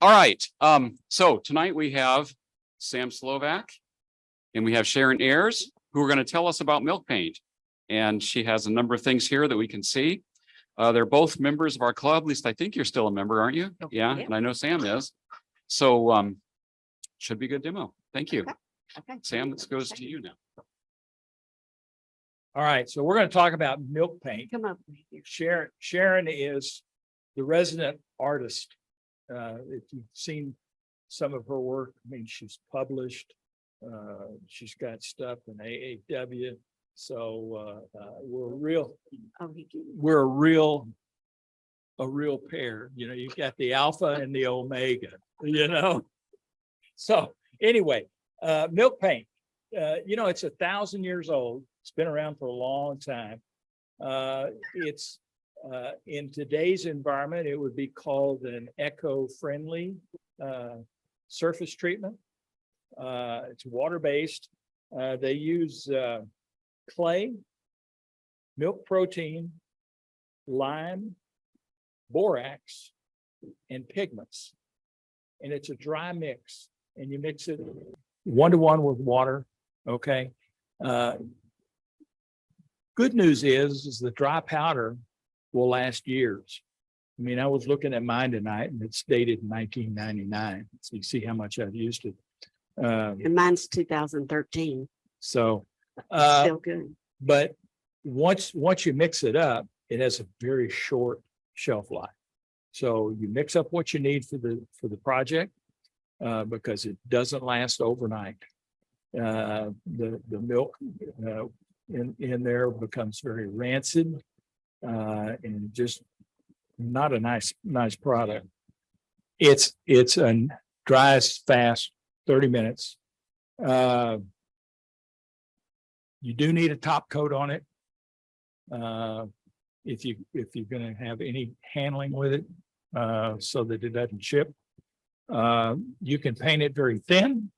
All right, so tonight we have Sam Slovak and we have Sharon Ayers, who are going to tell us about milk paint. And she has a number of things here that we can see. They're both members of our club. At least I think you're still a member, aren't you? Yeah, Yeah. and I know Sam is. So should be a good demo. Thank you. Okay. Sam, this goes to you now. All right, so we're going to talk about milk paint. Come up here. Sharon is the resident artist. If you've seen some of her work, I mean, she's published. She's got stuff in AAW. So we're a real pair. You know, you've got the alpha and the omega, you know. So anyway, milk paint. You know, it's 1,000 years old. It's been around for a long time. It's in today's environment, it would be called an eco-friendly surface treatment. It's water-based. They use clay, milk protein, lime, borax, and pigments. And it's a dry mix, and you mix it 1-to-1 with water. Okay. Good news is the dry powder will last years. I mean, I was looking at mine tonight and it's dated in 1999. So you see how much I've used it. And mine's 2013. So, Still good. but once you mix it up, it has a very short shelf life. So you mix up what you need for the project because it doesn't last overnight. The milk in there becomes very rancid and just not a nice product. It's a dries fast, 30 minutes. You do need a top coat on it. If you're going to have any handling with it, so that it doesn't chip. You can paint it very thin.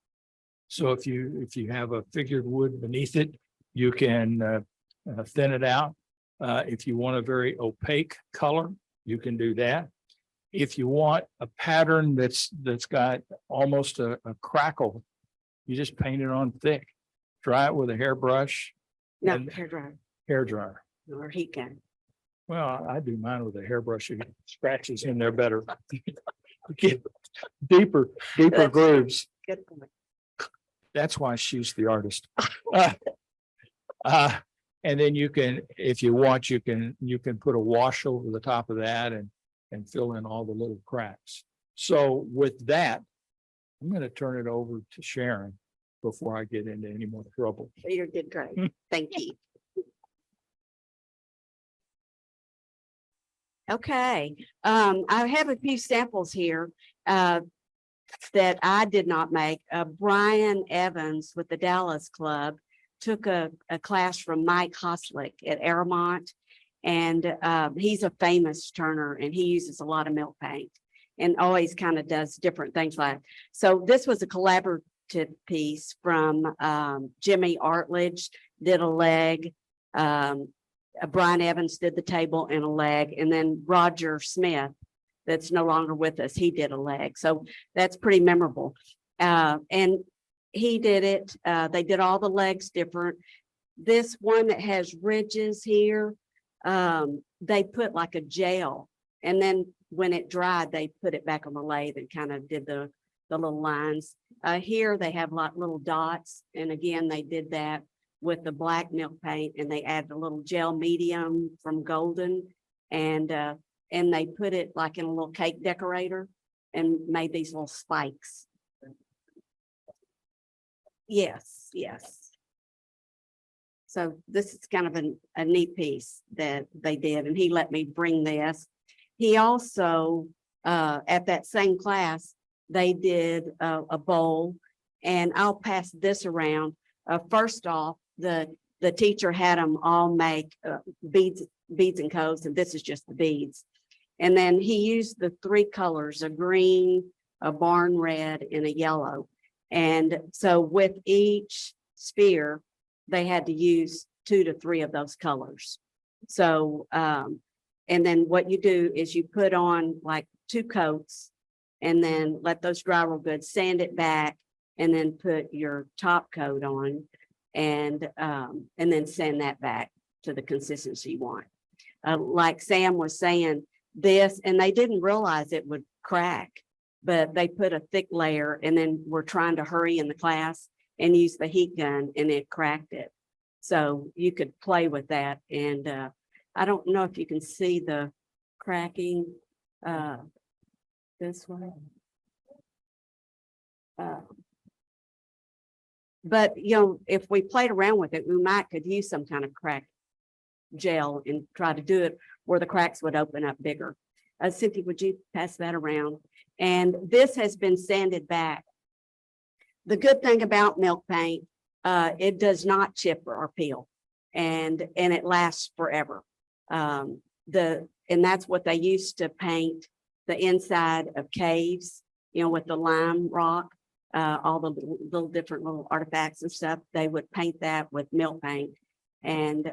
So if you have a figured wood beneath it, you can thin it out. If you want a very opaque color, you can do that. If you want a pattern that's got almost a crackle, you just paint it on thick. Dry it with a hairbrush. No, and hair dryer hair dryer. or heat gun. Well, I do mine with a hairbrush. You get scratches in there better. Get deeper grooves. Good point. That's why she's the artist. And then you can, if you want, you can put a wash over the top of that and fill in all the little cracks. So with that, I'm going to turn it over to Sharon before I get into any more trouble. You did great. Thank you. Okay, I have a few samples here that I did not make. Brian Evans with the Dallas Club took a class from Mike Hoslick at Aramont, and he's a famous turner, and he uses a lot of milk paint and always kind of does different things like that. So this was a collaborative piece from Jimmy Artledge did a leg. Brian Evans did the table and a leg, and then Roger Smith, that's no longer with us, he did a leg. So that's pretty memorable. And he did it. They did all the legs different. This one that has ridges here, they put like a gel, and then when it dried, they put it back on the lathe and kind of did the little lines. Here they have like little dots, and again they did that with the black milk paint, and they added a little gel medium from Golden, and they put it like in a little cake decorator and made these little spikes. Yes. So this is kind of a neat piece that they did, and he let me bring this. He also, at that same class, they did a bowl, and I'll pass this around. First off, the teacher had them all make beads and codes, and this is just the beads. And then he used the 3 colors, a green, a barn red, and a yellow. And so with each sphere, they had to use 2 to 3 of those colors. So, and then what you do is you put on like 2 coats and then let those dry real good, sand it back, and then put your top coat on and then sand that back to the consistency you want. Like Sam was saying, this, and they didn't realize it would crack, but they put a thick layer and then we're trying to hurry in the class and use the heat gun and it cracked it. So you could play with that. And I don't know if you can see the cracking this way. But you know, if we played around with it, we might could use some kind of crack gel and try to do it where the cracks would open up bigger. Cynthia, would you pass that around? And this has been sanded back. The good thing about milk paint, it does not chip or peel, and it lasts forever. And that's what they used to paint the inside of caves, you know, with the lime rock, all the little different little artifacts and stuff. They would paint that with milk paint, and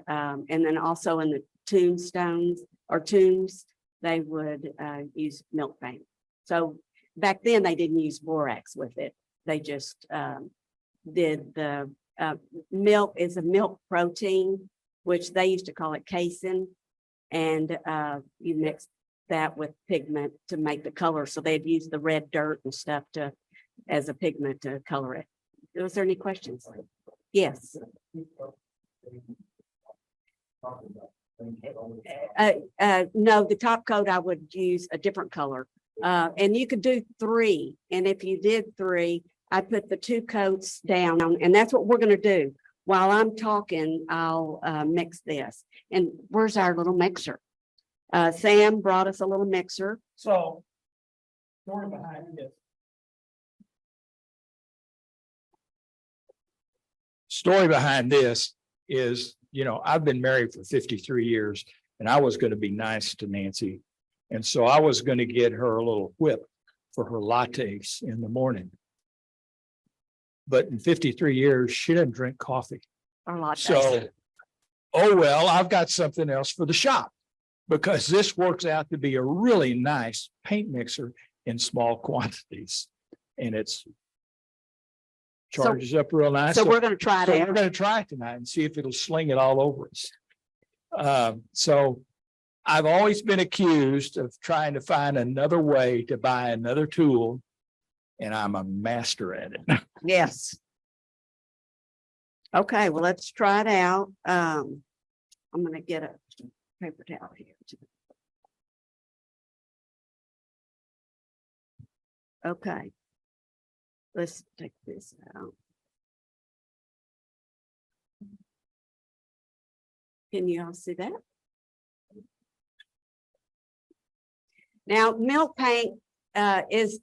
then also in the tombstones or tombs, they would use milk paint. So back then they didn't use borax with it. They just did the milk is a milk protein, which they used to call it casein. And you mix that with pigment to make the color. So they'd use the red dirt and stuff as a pigment to color it. Was there any questions? Yes. No, the top coat, I would use a different color. And you could do 3. And if you did 3, I put the 2 coats down, and that's what we're going to do. While I'm talking, I'll mix this. And where's our little mixer? Sam brought us a little mixer. So, story behind this. Story behind this is, you know, I've been married for 53 years and I was going to be nice to Nancy. And so I was going to get her a little whip for her lattes in the morning. But in 53 years, she doesn't drink coffee. Or latte. So, oh, well, I've got something else for the shop because this works out to be a really nice paint mixer in small quantities. And it's charges up real nice. So we're going to try So it we're out. going to try it tonight and see if it'll sling it all over us. So I've always been accused of trying to find another way to buy another tool, and I'm a master at it. Yes. Okay, well, let's try it out. I'm going to get a paper towel here. Okay. Let's take this out. Can you all see that? Now, milk paint is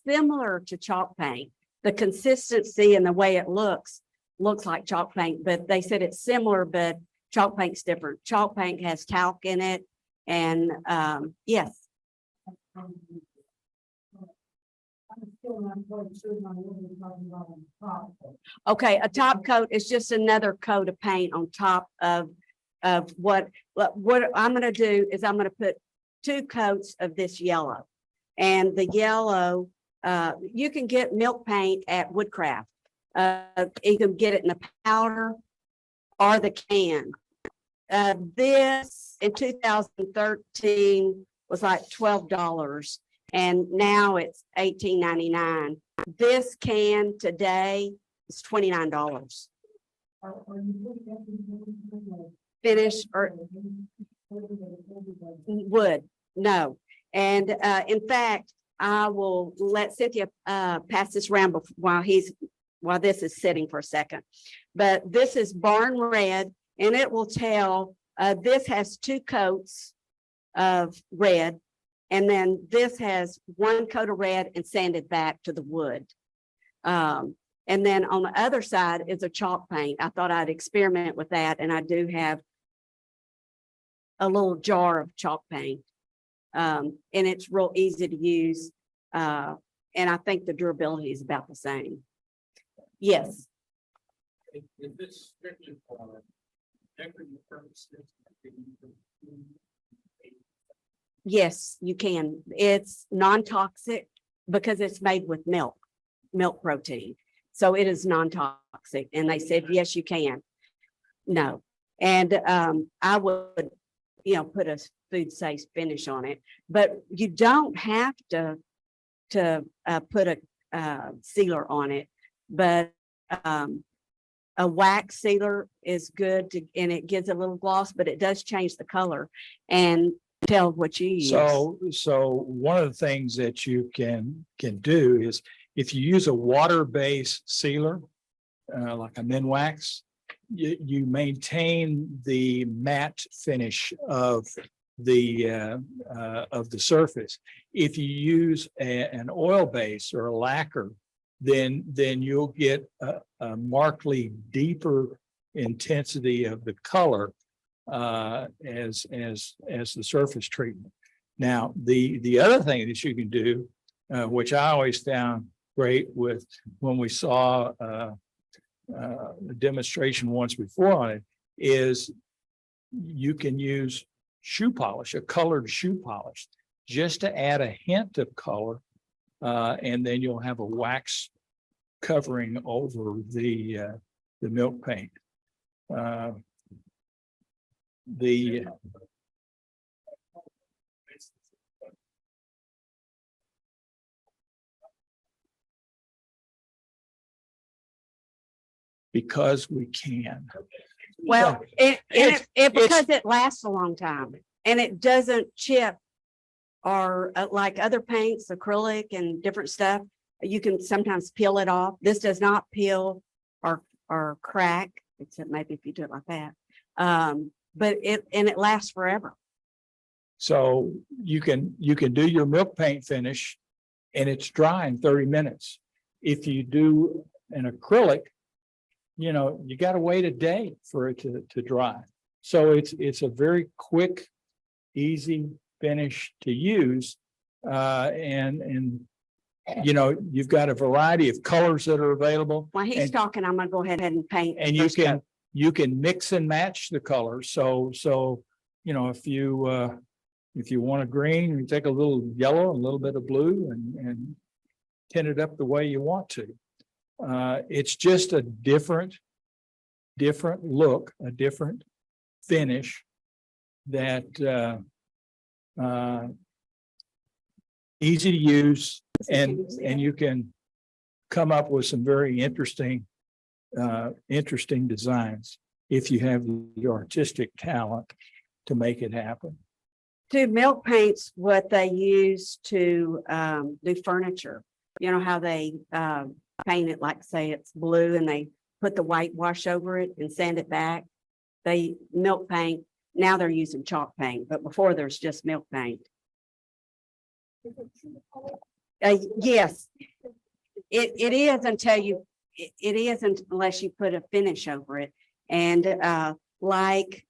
similar to chalk paint. The consistency and the way it looks like chalk paint, but they said it's similar, but chalk paint's different. Chalk paint has talc in it, and yes. Okay, a top coat is just another coat of paint on top of what I'm going to do is I'm going to put 2 coats of this yellow, and the yellow you can get milk paint at Woodcraft. You can get it in the powder or the can. This in 2013 was like $12. And now it's $18.99. This can today is $29. Finish or wood, no. And in fact, I will let Cynthia pass this around while this is sitting for a second. But this is Barn Red, and it will tell this has 2 coats of red. And then this has 1 coat of red and sanded back to the wood. And then on the other side is a chalk paint. I thought I'd experiment with that. And I do have a little jar of chalk paint. And it's real easy to use. And I think the durability is about the same. Yes. Is this strictly for decorative purposes? Yes, you can. It's non-toxic. because it's made with milk protein. So it is non-toxic. And they said, yes, you can. No. And I would, put a food safe finish on it, but you don't have to put a sealer on it. But a wax sealer is good and it gives a little gloss, but it does change the color and tell what you use. So one of the things that you can do is if you use a water-based sealer, like a Minwax, you maintain the matte finish of the surface. If you use an oil base or a lacquer, then you'll get a markedly deeper intensity of the color as the surface treatment. Now, the other thing that you can do, which I always found great with when we saw a demonstration once before on it, is you can use shoe polish, a colored shoe polish, just to add a hint of color, and then you'll have a wax covering over the milk paint. Because we can. Well, because it lasts a long time and it doesn't chip or like other paints, acrylic and different stuff, you can sometimes peel it off. This does not peel or crack, except maybe if you do it like that. But it lasts forever. So you can do your milk paint finish and it's dry in 30 minutes. If you do an acrylic, you got to wait a day for it to dry. So it's a very quick, easy finish to use. And you've got a variety of colors that are available. While he's talking, I'm gonna go ahead and paint. And you can mix and match the colors. So if you want a green, you take a little yellow, a little bit of blue and tint it up the way you want to. It's just a different look, a different finish that easy to use, and you can come up with some very interesting designs if you have the artistic talent to make it happen. Do milk paints what they use to do furniture? You know how they paint it, like say it's blue and they put the white wash over it and sand it back. They milk paint. Now they're using chalk paint, but before there's just milk paint. Yes, it is until it isn't unless you put a finish over it. And like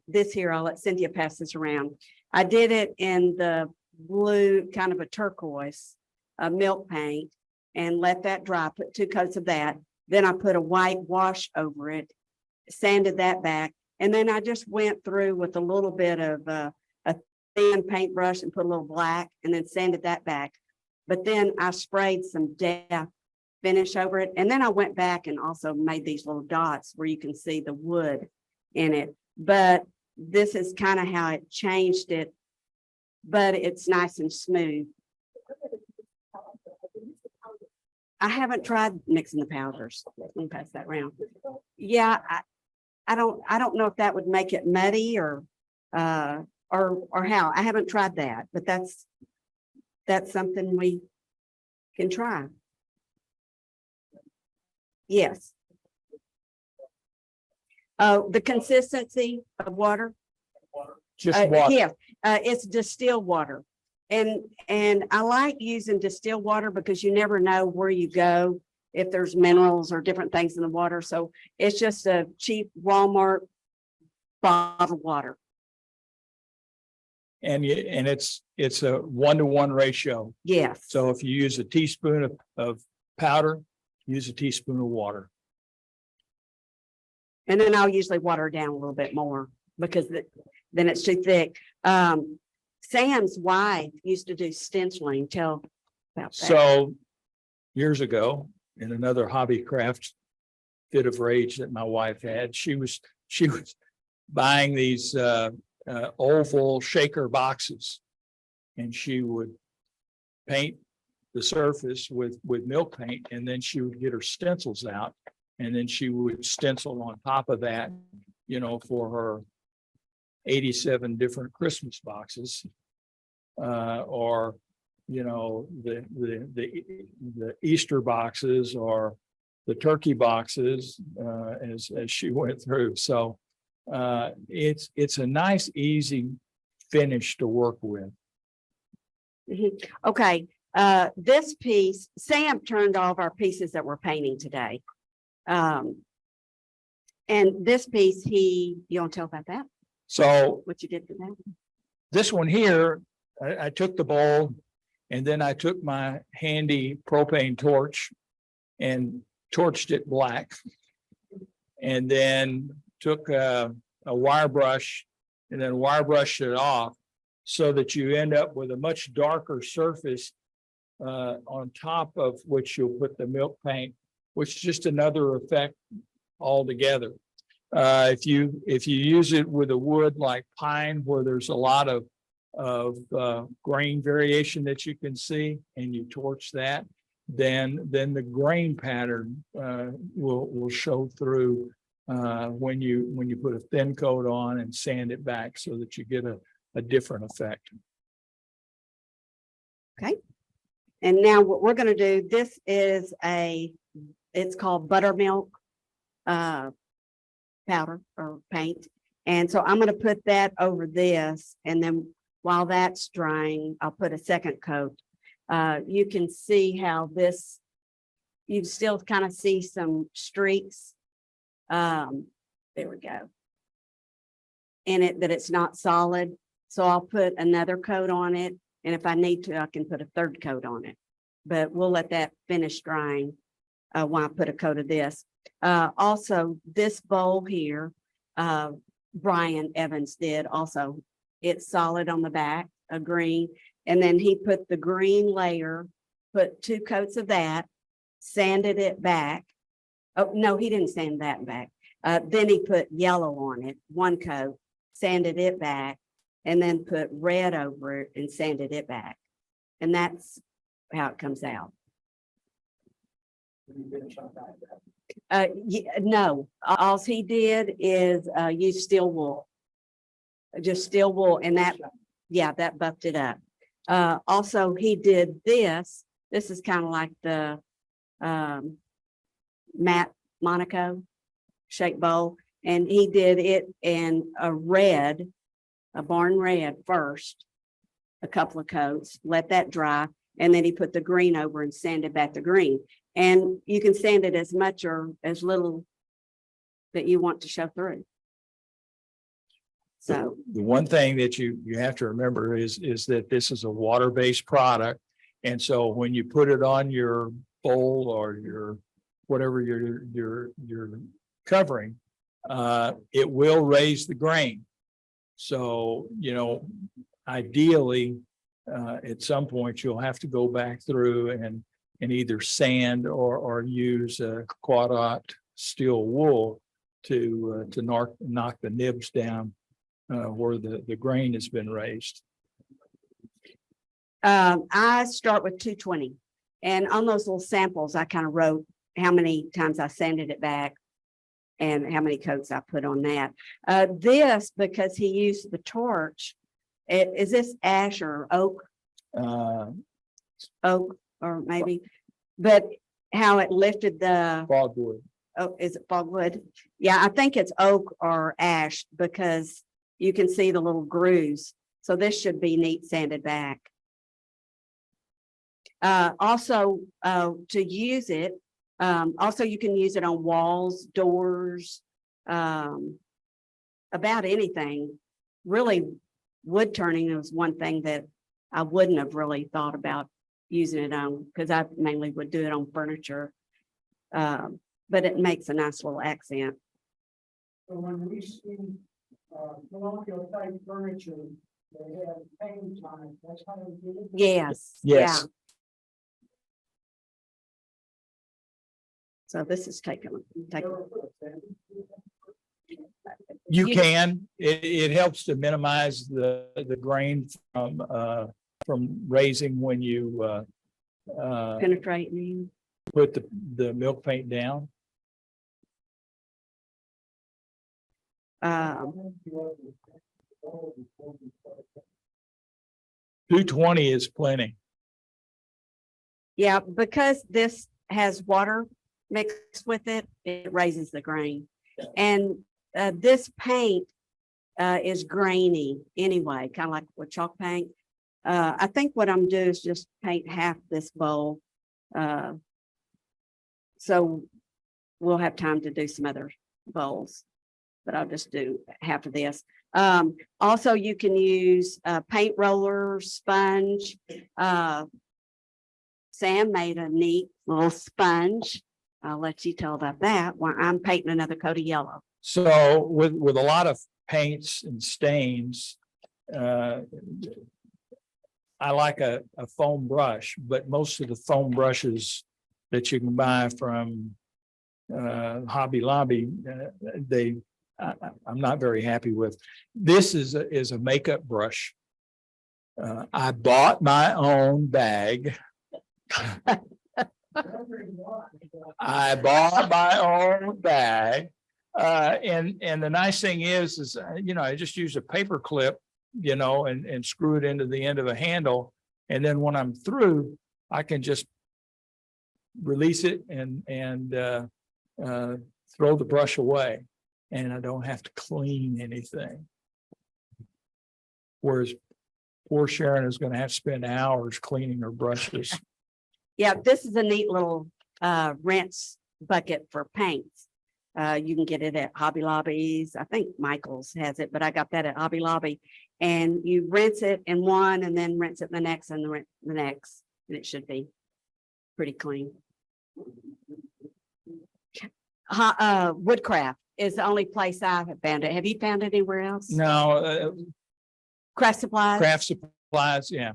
this here, I'll let Cynthia pass this around. I did it in the blue, kind of a turquoise milk paint, and let that dry, put 2 coats of that. Then I put a white wash over it, sanded that back. And then I just went through with a little bit of a thin paintbrush and put a little black and then sanded that back. But then I sprayed some depth finish over it. And then I went back and also made these little dots where you can see the wood in it. But this is kind of how it changed it, but it's nice and smooth. I haven't tried mixing the powders. Let me pass that around. Yeah, I don't know if that would make it muddy or how. I haven't tried that, but that's something we can try. Yes. The consistency of water. Just water. Yeah, it's distilled water. And I like using distilled water because you never know where you go if there's minerals or different things in the water. So it's just a cheap Walmart bottled water. And it's a 1-to-1 ratio. Yes. So if you use a teaspoon of powder, use a teaspoon of water. And then I'll usually water it down a little bit more because then it's too thick. Sam's wife used to do stenciling till about that. So years ago, in another hobby craft fit of rage that my wife had, she was buying these oval shaker boxes. And she would paint the surface with milk paint, and then she would get her stencils out. And then she would stencil on top of that, for her 87 different Christmas boxes. Or, the Easter boxes or the turkey boxes, as she went through. So it's a nice, easy finish to work with. Mhm. Okay, this piece, Sam turned all of our pieces that we're painting today. And this piece, you want to tell about that? So What you did for that? this one here, I took the bowl and then I took my handy propane torch and torched it black. And then took a wire brush and then wire brushed it off so that you end up with a much darker surface on top of which you'll put the milk paint, which is just another effect altogether. If you use it with a wood like pine, where there's a lot of grain variation that you can see, and you torch that, then the grain pattern will show through when you put a thin coat on and sand it back so that you get a different effect. Okay. And now what we're gonna do, this is it's called buttermilk powder or paint. And so I'm gonna put that over this, and then while that's drying, I'll put a second coat. You can see how this, you still kind of see some streaks. There we go. In it, that it's not solid. So I'll put another coat on it. And if I need to, I can put a third coat on it. But we'll let that finish drying while I put a coat of this. Also, this bowl here, Brian Evans did also. It's solid on the back, a green. And then he put the green layer, put 2 coats of that, sanded it back. Oh, no, he didn't sand that back. Then he put yellow on it, 1 coat, sanded it back, and then put red over it and sanded it back. And that's how it comes out. No, all he did is use steel wool. Just steel wool, and that, yeah, that buffed it up. Also, he did this. This is kind of like the matte Monaco shape bowl, and he did it in a barn red first, a couple of coats, let that dry, and then he put the green over and sanded back the green. And you can sand it as much or as little that you want to show through. So the one thing that you have to remember is that this is a water-based product. And so when you put it on your bowl or your whatever you're covering, it will raise the grain. So, ideally, at some point you'll have to go back through and either sand or use a quad-aught steel wool to knock the nibs down where the grain has been raised. I start with 220, and on those little samples, I kind of wrote how many times I sanded it back and how many coats I put on that. This, because he used the torch, is this ash or oak? Oak, or maybe, but how it lifted the, Fogwood. oh, is it fogwood? Yeah, I think it's oak or ash because you can see the little grooves. So this should be neat sanded back. Also, to use it, also you can use it on walls, doors, about anything. Really, wood turning was one thing that I wouldn't have really thought about using it on, because I mainly would do it on furniture. But it makes a nice little accent. So when we see colonial type furniture, they have paint on it, that's how they do it. Yes. Yes. So this is taking. You You- can, it helps to minimize the grain from raising when you Penetrating. put the milk paint down. Um, 220 is plenty. yeah, because this has water mixed with it, it raises the grain. And this paint is grainy anyway, kind of like with chalk paint. I think what I'm doing is just paint half this bowl. So we'll have time to do some other bowls, but I'll just do half of this. Also, you can use paint roller, sponge. Sam made a neat little sponge. I'll let you tell about that while I'm painting another coat of yellow. So with a lot of paints and stains, I like a foam brush, but most of the foam brushes that you can buy from Hobby Lobby, I'm not very happy with. This is a makeup brush. I bought my own bag. I bought my own bag. And the nice thing is, I just use a paper clip, and screw it into the end of a handle. And then when I'm through, I can just release it and throw the brush away. And I don't have to clean anything. Whereas poor Sharon is going to have to spend hours cleaning her brushes. Yeah, this is a neat little rinse bucket for paints. You can get it at Hobby Lobby's. I think Michael's has it, but I got that at Hobby Lobby. And you rinse it in one and then rinse it in the next and the next, and it should be pretty clean. Woodcraft is the only place I have found it. Have you found it anywhere else? No, Craft supplies? Craft Supplies, yeah.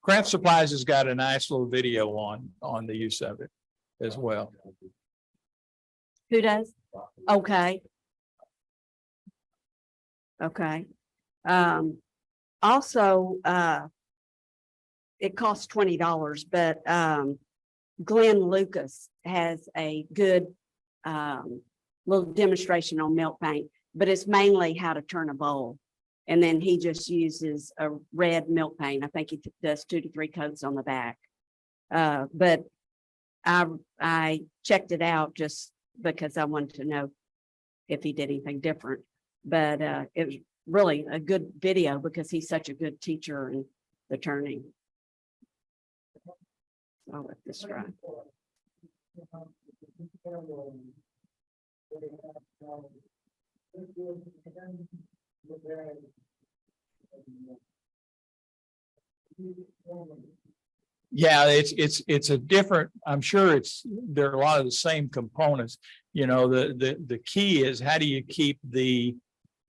Craft Supplies has got a nice little video on the use of it as well. Who does? Okay. Okay. Also, it costs $20, but Glenn Lucas has a good little demonstration on milk paint, but it's mainly how to turn a bowl. And then he just uses a red milk paint. I think he does 2 to 3 coats on the back. But I checked it out just because I wanted to know if he did anything different. But it was really a good video because he's such a good teacher in the turning. I'll let this dry. Yeah, it's a different, I'm sure there are a lot of the same components. The key is how do you keep the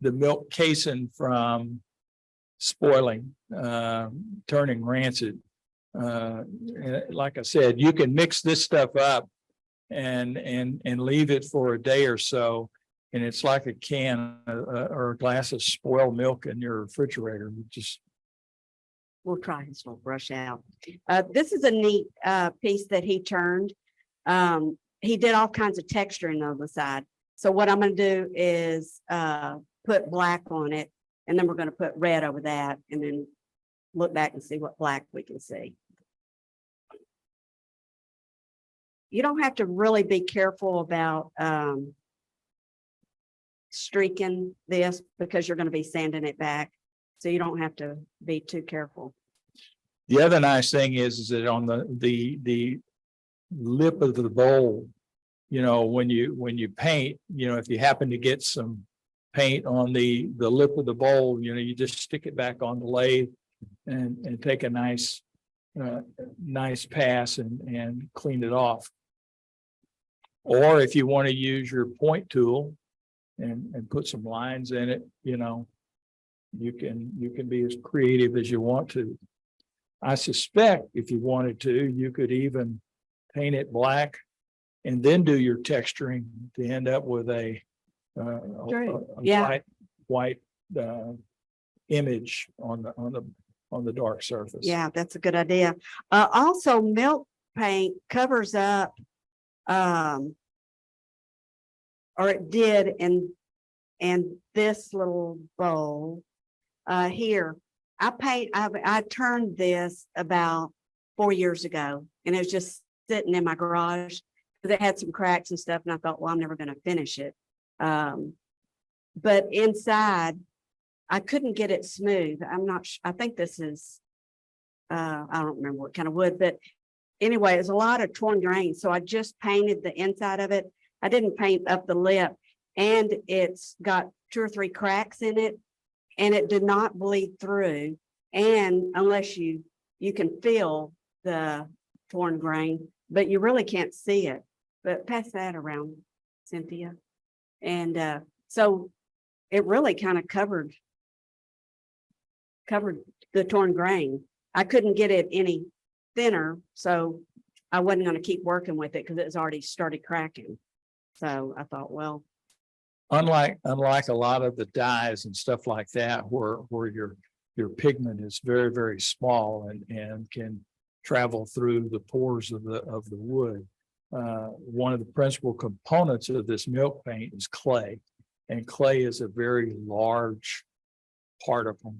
milk casing from spoiling, turning rancid. Like I said, you can mix this stuff up and leave it for a day or so. And it's like a can or a glass of spoiled milk in your refrigerator. We'll try his little brush out. This is a neat piece that he turned. He did all kinds of texturing on the side. So what I'm going to do is put black on it, and then we're going to put red over that, and then look back and see what black we can see. You don't have to really be careful about streaking this because you're going to be sanding it back. So you don't have to be too careful. The other nice thing is that on the lip of the bowl, when you paint, if you happen to get some paint on the lip of the bowl, you just stick it back on the lathe and take a nice pass and clean it off. Or if you want to use your point tool and put some lines in it, you can be as creative as you want to. I suspect if you wanted to, you could even paint it black and then do your texturing to end up with a True. a Yeah. white image on the dark surface. Yeah, that's a good idea. Also milk paint covers up, or it did in this little bowl, here. I turned this about 4 years ago and it was just sitting in my garage. Cause it had some cracks and stuff and I thought, well, I'm never gonna finish it. But inside, I couldn't get it smooth. I'm not, I think this is, I don't remember what kind of wood, but anyway, it's a lot of torn grain. So I just painted the inside of it. I didn't paint up the lip, and it's got 2 or 3 cracks in it, and it did not bleed through. And unless you can feel the torn grain, but you really can't see it. But pass that around, Cynthia. And so it really kind of covered the torn grain. I couldn't get it any thinner, so I wasn't going to keep working with it because it's already started cracking. So I thought, well, Unlike a lot of the dyes and stuff like that, where your pigment is very, very small and can travel through the pores of the wood. One of the principal components of this milk paint is clay, and clay is a very large particle,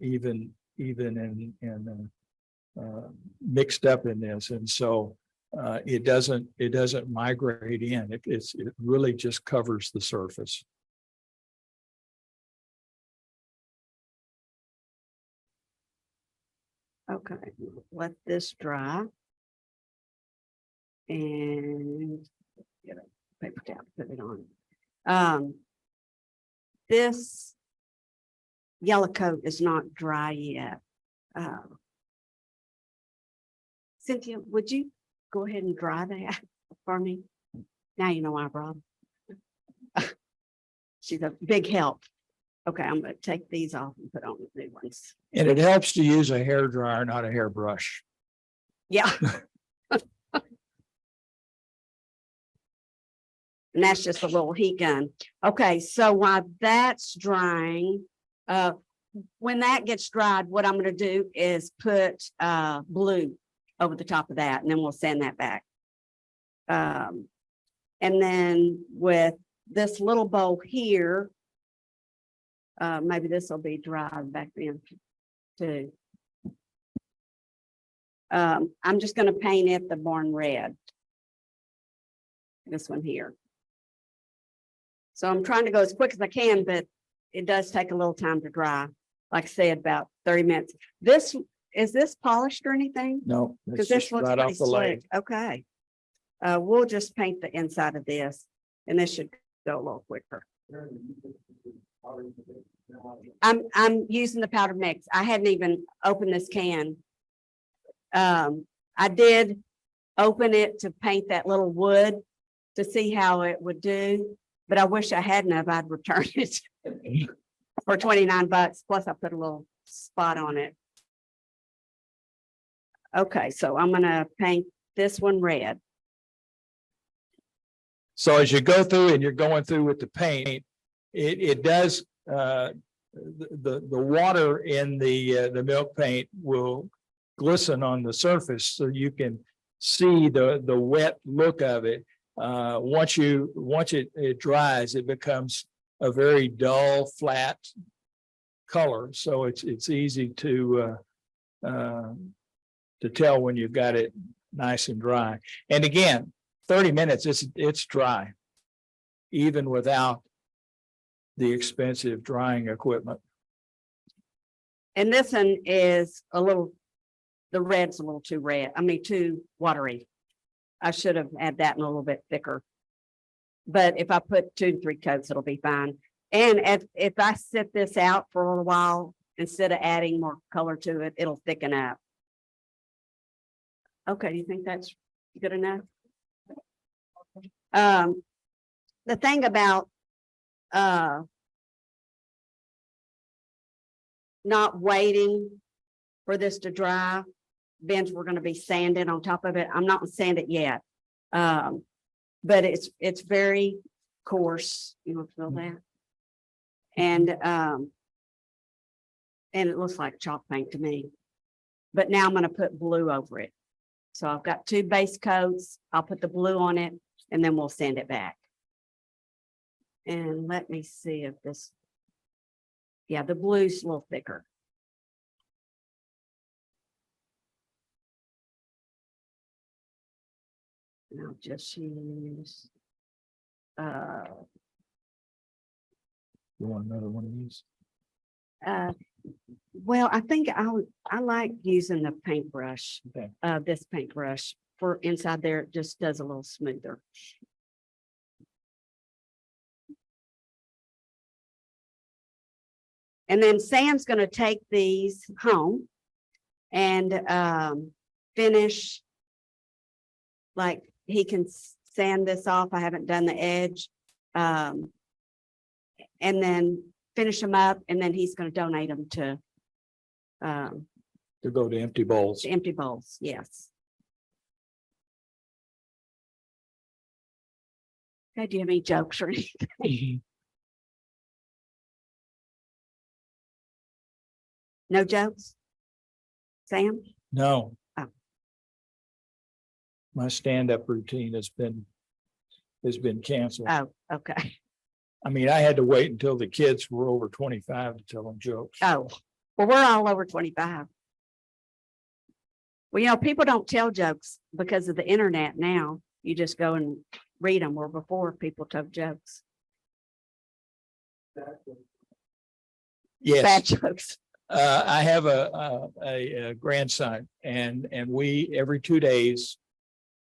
even in mixed up in this, and so it doesn't migrate in. It really just covers the surface. okay, let this dry. And get a paper towel, put it on. This yellow coat is not dry yet. Cynthia, would you go ahead and dry that for me? Now you know why I brought them. She's a big help. Okay, I'm gonna take these off and put on the new ones. And it helps to use a hair dryer, not a hairbrush. Yeah. And that's just a little heat gun. Okay, so while that's drying, when that gets dried, what I'm gonna do is put blue over the top of that, and then we'll sand that back. And then with this little bowl here, maybe this will be dried back then too. I'm just gonna paint it the barn red. This one here. So I'm trying to go as quick as I can, but it does take a little time to dry. Like I said, about 30 minutes. Is this polished or anything? No, Because it's this just looks right pretty off the leg. slick. Okay. We'll just paint the inside of this, and this should go a little quicker. I'm using the powder mix. I hadn't even opened this can. I did open it to paint that little wood to see how it would do, but I wish I hadn't have. I'd return it for $29. Plus I put a little spot on it. Okay, so I'm gonna paint this one red. So as you go through and you're going through with the paint, it does, the water in the milk paint will glisten on the surface, so you can see the wet look of it. Once it dries, it becomes a very dull, flat color. So it's easy to tell when you've got it nice and dry. And again, 30 minutes, it's dry, even without the expensive drying equipment. And this one is a little, the red's a little too red. I mean, too watery. I should have had that in a little bit thicker. But if I put 2 to 3 coats, it'll be fine. And if I sit this out for a little while, instead of adding more color to it, it'll thicken up. Okay, do you think that's good enough? The thing about not waiting for this to dry, Ben's, we're going to be sanding on top of it. I'm not gonna sand it yet. But it's very coarse, you know, feel that? And it looks like chalk paint to me. But now I'm gonna put blue over it. So I've got 2 base coats. I'll put the blue on it and then we'll sand it back. And let me see if this, yeah, the blue's a little thicker. And I'll just use, You want another one of these? well, I think I like using the paintbrush, Okay. this paintbrush for inside there. It just does a little smoother. And then Sam's gonna take these home and finish. Like he can sand this off. I haven't done the edge. And then finish them up and then he's gonna donate them to To go to empty bowls. empty bowls, yes. Okay, do you have any jokes or anything? No jokes? Sam? No. Oh. My stand-up routine has been canceled. Oh, okay. I mean, I had to wait until the kids were over 25 to tell them jokes. Oh, well, we're all over 25. Well, you know, people don't tell jokes because of the internet now. You just go and read them, where before people told jokes, bad Yes, jokes. I have a grandson and we, every 2 days,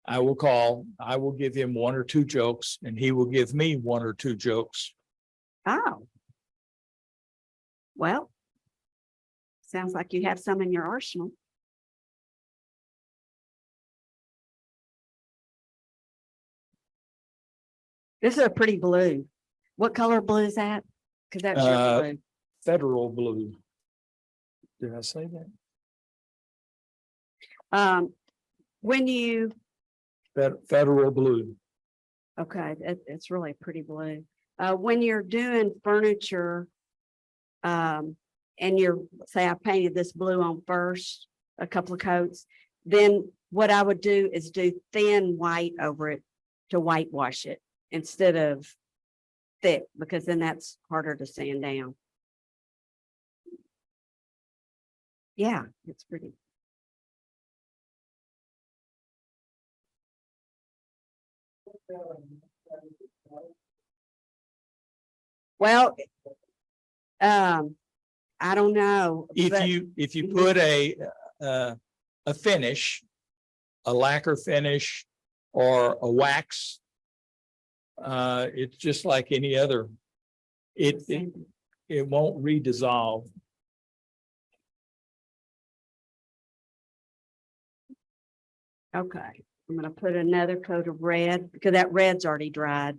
I will give him 1 or 2 jokes and he will give me 1 or 2 jokes. Oh. Well, sounds like you have some in your arsenal. This is a pretty blue. What color blue is that? Because that's your blue. Federal blue. Did I say that? When you, Federal blue. okay, it's really pretty blue. When you're doing furniture, and say I painted this blue on first, a couple of coats, then what I would do is do thin white over it to whitewash it instead of thick, because then that's harder to sand down. Yeah, it's pretty. Well, I don't know. If but- you put a finish, a lacquer finish or a wax, it's just like any other. It won't redissolve. Okay, I'm gonna put another coat of red because that red's already dried.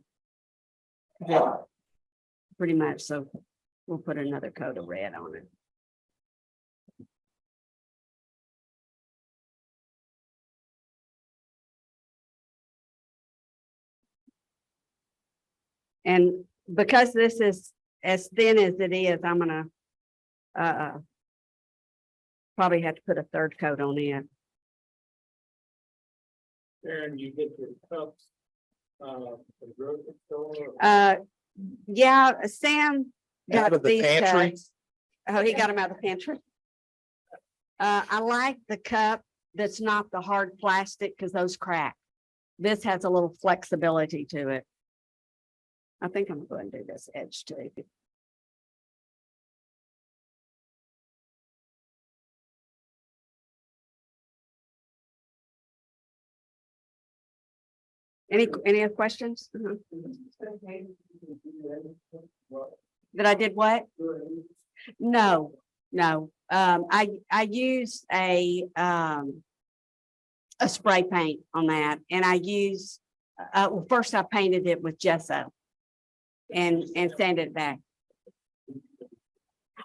Pretty much, so we'll put another coat of red on it. And because this is as thin as it is, I'm gonna probably have to put a 3rd coat on it. Sharon, you get your cups, from the grocery store. Yeah, Sam Out got of the these pantry? cups. Oh, he got them out of the pantry. I like the cup that's not the hard plastic because those crack. This has a little flexibility to it. I think I'm going to do this edge too. Any other questions? That I did what? No, no. I use a spray paint on that, and I use well, first I painted it with gesso and sanded it back.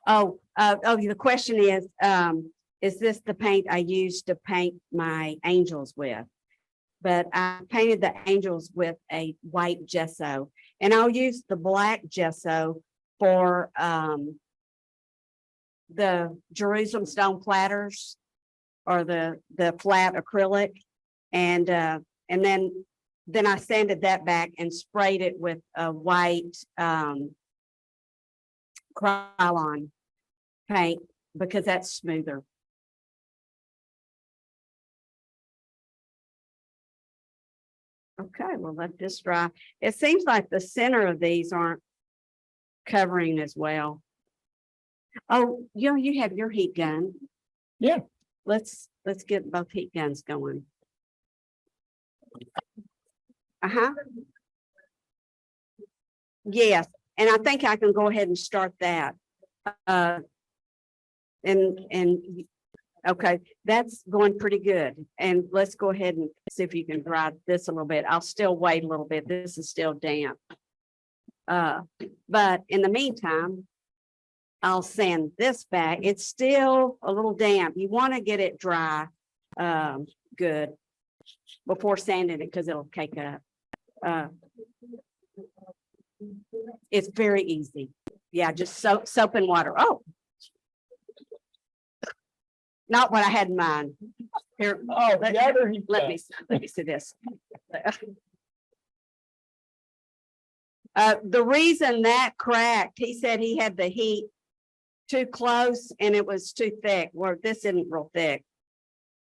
Oh, the question is this the paint I used to paint my angels with? but I painted the angels with a white gesso, and I'll use the black gesso for the Jerusalem stone platters or the flat acrylic. And then I sanded that back and sprayed it with a white Krylon paint because that's smoother. Okay, we'll let this dry. It seems like the center of these aren't covering as well. Oh, you have your heat gun. Yeah. Let's get both heat guns going. Uh-huh. Yes, and I think I can go ahead and start that. And okay, that's going pretty good. And let's go ahead and see if you can dry this a little bit. I'll still wait a little bit. This is still damp. But in the meantime, I'll sand this back. It's still a little damp. You want to get it dry, good before sanding it because it'll cake up. It's very easy. Yeah, just soap and water. Oh, not what I had in mind. Here, Oh, let- the other heat let gun. me see this. The reason that cracked, he said he had the heat too close and it was too thick. Well, this isn't real thick,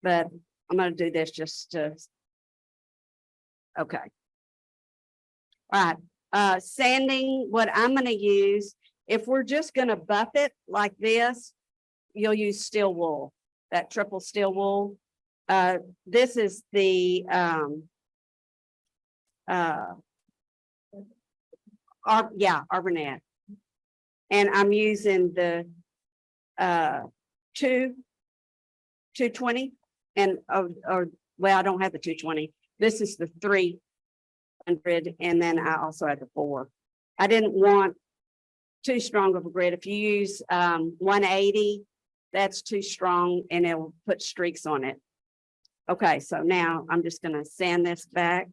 but I'm gonna do this just to. Okay. All right, sanding, what I'm gonna use, if we're just gonna buff it like this, you'll use steel wool, that triple steel wool. This is the Arbornet. And I'm using the 220 and or well, I don't have the 220. This is the 300, and then I also have the 4. I didn't want too strong of a grid. If you use 180, that's too strong and it'll put streaks on it. Okay, so now I'm just gonna sand this back.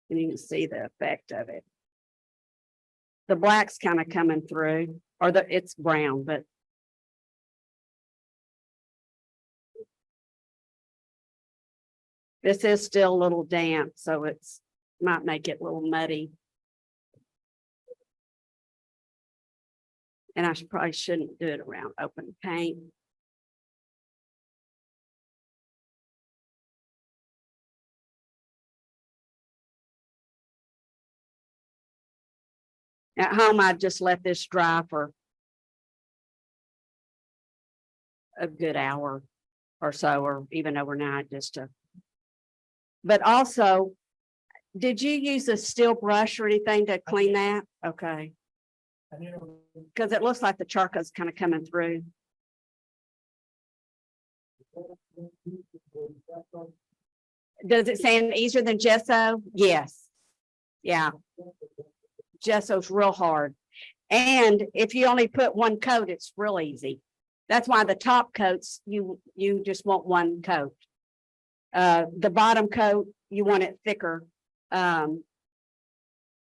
And you can see the effect of it. The black's kind of coming through, or it's brown, but. This is still a little damp, so it's might make it a little muddy. And I probably shouldn't do it around open paint. At home, I just let this dry for a good hour or so, or even overnight, just to. But also, did you use a steel brush or anything to clean that? Okay, because it looks like the charcoal's kind of coming through. Does it sand easier than gesso? Yes. Yeah. Gesso's real hard. And if you only put one coat, it's real easy. That's why the top coats, you just want one coat. The bottom coat, you want it thicker.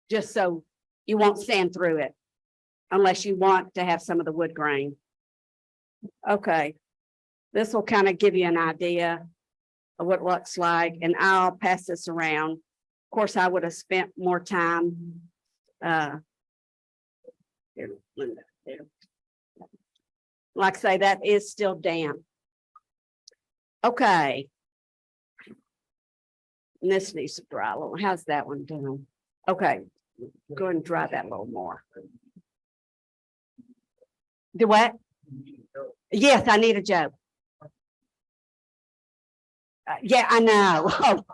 Just so you won't sand through it unless you want to have some of the wood grain. Okay. This will kind of give you an idea of what it looks like, and I'll pass this around. Of course, I would have spent more time. Here, Linda, there. Like I say, that is still damp. Okay. And this needs to dry a little. How's that one doing? Okay, go ahead and dry that a little more. Do what? Yes, I need a joke. Yeah, I know. Oh.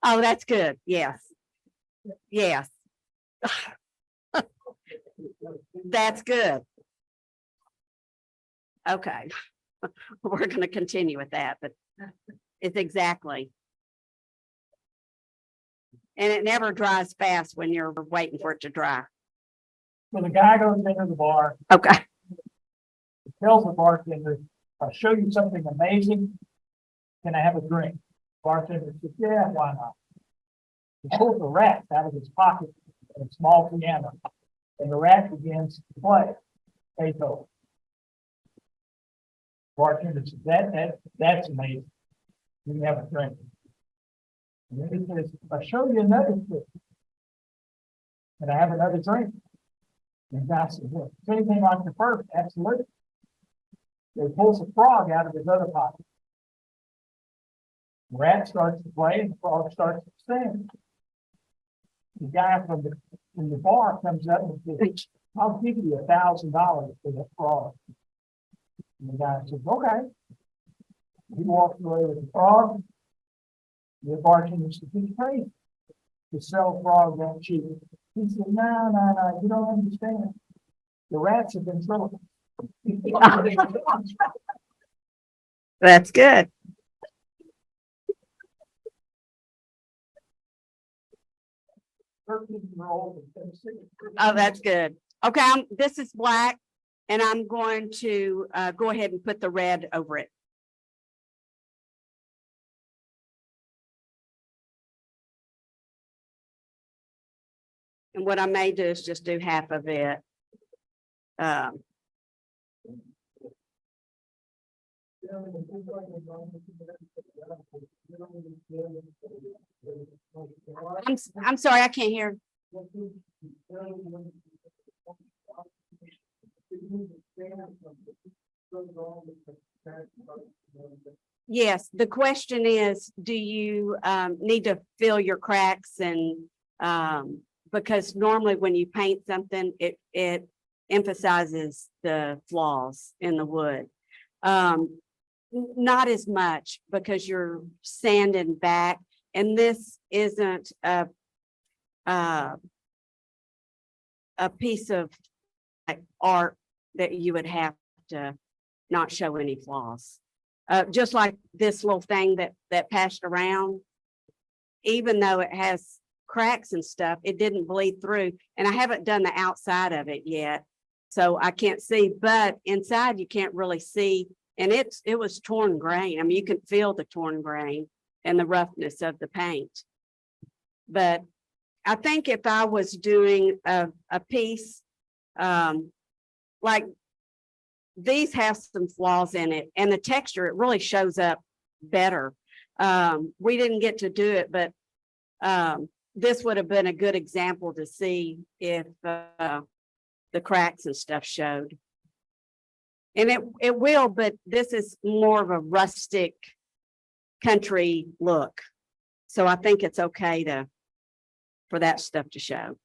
Oh, that's good. Yes. Yes. That's good. Okay. We're going to continue with that, but it's exactly. And it never dries fast when you're waiting for it to dry. So the guy goes into the bar, Okay. tells the bartender, I'll show you something amazing. Can I have a drink? Bartender says, yeah, why not? He pulls a rat out of his pocket, a small piano, and the rat begins to play Beethoven. Bartender says, that's amazing. You can have a drink. And then he says, I'll show you another trick. Can I have another drink? And the guy says, well, is anything like the first? Absolutely. So he pulls a frog out of his other pocket. The rat starts to play and the frog starts to sing. The guy from the bar comes up and says, I'll give you $1,000 for the frog. And the guy says, okay. He walks away with the frog. The bartender says, he's crazy to sell frogs that cheap. He said, no, you don't understand. The rats have been sold. That's good. Oh, that's good. Okay, this is black, and I'm going to go ahead and put the red over it. And what I may do is just do half of it. I'm sorry, I can't hear. Yes, the question is, do you need to fill your cracks and because normally when you paint something, it emphasizes the flaws in the wood. Not as much because you're sanding back, and this isn't a piece of like art that you would have to not show any flaws. Just like this little thing that passed around, even though it has cracks and stuff, it didn't bleed through. And I haven't done the outside of it yet, so I can't see, but inside you can't really see. And it was torn grain. I mean, you can feel the torn grain and the roughness of the paint. But I think if I was doing a piece, like these have some flaws in it, and the texture, it really shows up better. We didn't get to do it, but this would have been a good example to see if the cracks and stuff showed. And it will, but this is more of a rustic country look. So I think it's okay for that stuff to show.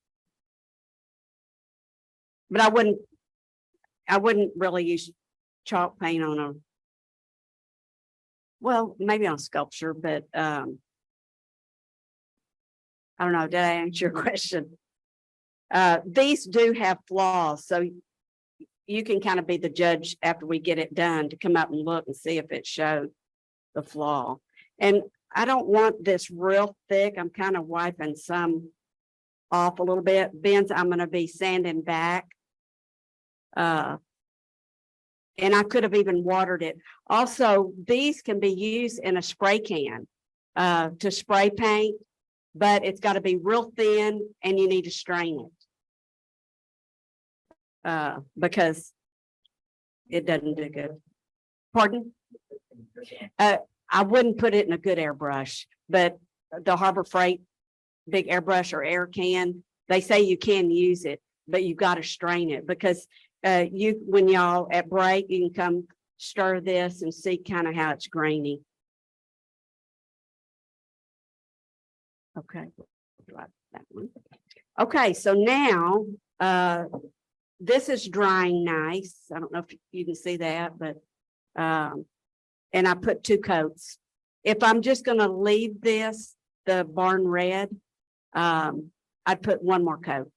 But I wouldn't really use chalk paint on maybe on a sculpture, but I don't know. Did I answer your question? These do have flaws, so you can kind of be the judge after we get it done to come up and look and see if it showed the flaw. And I don't want this real thick. I'm kind of wiping some off a little bit. Ben's I'm going to be sanding back. And I could have even watered it. Also, these can be used in a spray can to spray paint, but it's got to be real thin and you need to strain it. Because it doesn't do good. Pardon? I wouldn't put it in a good airbrush, but the Harbor Freight big airbrush or air can, they say you can use it, but you've got to strain it because when y'all at break, you can come stir this and see kind of how it's grainy. Okay, that one. Okay, so now this is drying nice. I don't know if you can see that, but and I put 2 coats. If I'm just going to leave this the barn red, I'd put 1 more coat,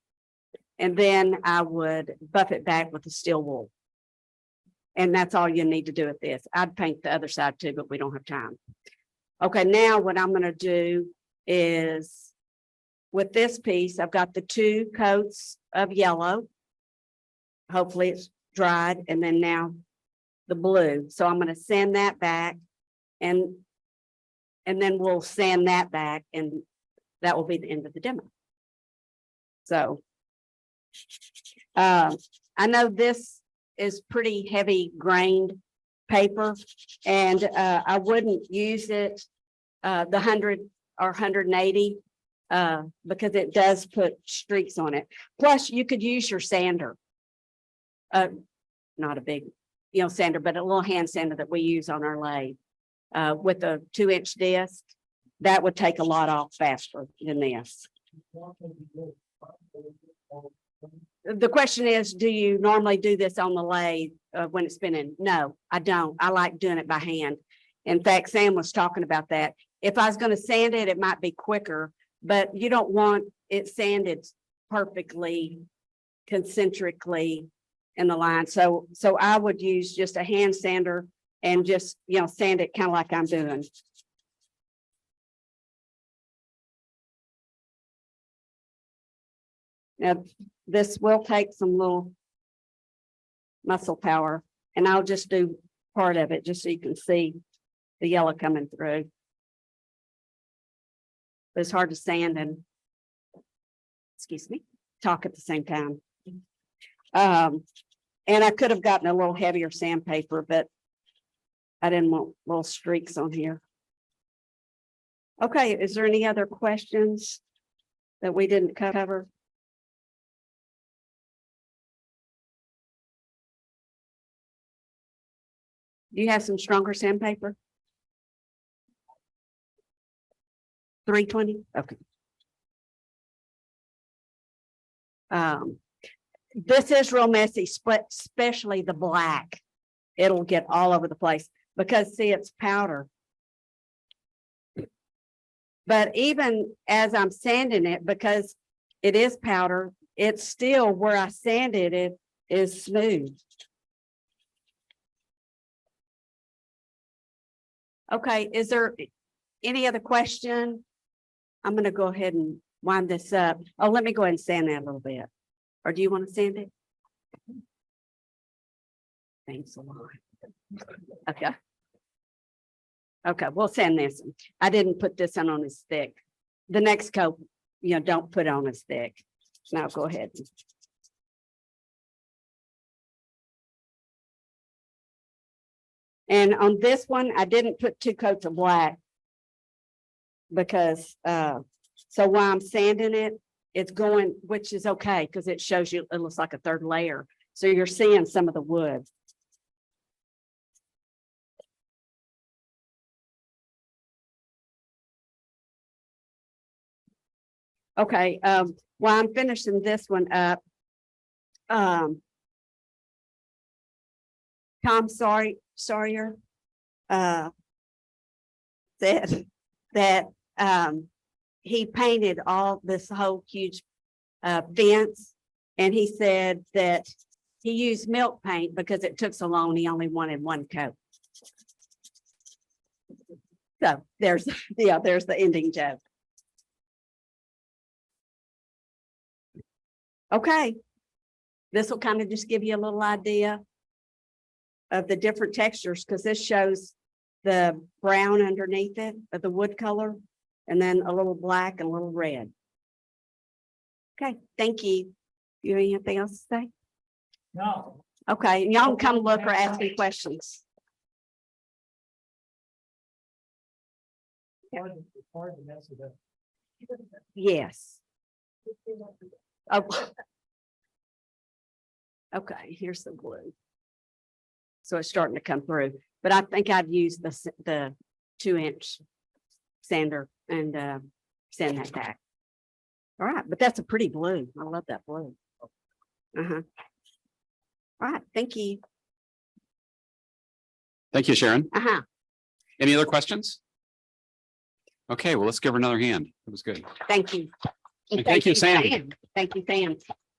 and then I would buff it back with the steel wool. And that's all you need to do with this. I'd paint the other side too, but we don't have time. Okay, now what I'm going to do is with this piece, I've got the 2 coats of yellow. Hopefully it's dried. And then now the blue. So I'm gonna sand that back and then we'll sand that back and that will be the end of the demo. So I know this is pretty heavy grained paper and I wouldn't use it the 100 or 180 because it does put streaks on it. Plus you could use your sander. Not a big, sander, but a little hand sander that we use on our lathe with a 2-inch disc. That would take a lot off faster than this. The question is, do you normally do this on the lathe when it's spinning? No, I don't. I like doing it by hand. In fact, Sam was talking about that. If I was going to sand it, it might be quicker, but you don't want it sanded perfectly, concentrically in the line. So I would use just a hand sander and just, sand it kind of like I'm doing. Now, this will take some little muscle power, and I'll just do part of it just so you can see the yellow coming through. But it's hard to sand and, talk at the same time. And I could have gotten a little heavier sandpaper, but I didn't want little streaks on here. Okay, is there any other questions that we didn't cover? Do you have some stronger sandpaper? 320? Okay. This is real messy, especially the black. It'll get all over the place because see, it's powder. But even as I'm sanding it, because it is powder, it's still where I sanded it is smooth. Okay, is there any other question? I'm going to go ahead and wind this up. Oh, let me go ahead and sand that a little bit. Or do you want to sand it? Thanks a lot. Okay. Okay, we'll sand this. I didn't put this on as thick. The next coat, don't put on as thick. Now go ahead. And on this one, I didn't put 2 coats of black because so while I'm sanding it, it's going, which is okay because it shows you it looks like a 3rd layer. So you're seeing some of the wood. Okay, while I'm finishing this one up, Tom Sawyer said that he painted all this whole huge fence, and he said that he used milk paint because it took so long. He only wanted 1 coat. So there's the ending joke. Okay, this will kind of just give you a little idea of the different textures because this shows the brown underneath it of the wood color and then a little black and a little red. Okay, thank you. You have anything else to say? No. Okay, y'all can come look or ask me questions. Hard to mess it up. Yes. Oh. Okay, here's the glue. So it's starting to come through, but I think I'd use the 2-inch sander and sand that back. All right, but that's a pretty blue. I love that blue. All right, thank you. Thank you, Sharon. Any other questions? Okay, well, let's give her another hand. It was good. Thank you. And thank you, Sam. Thank you, Sam.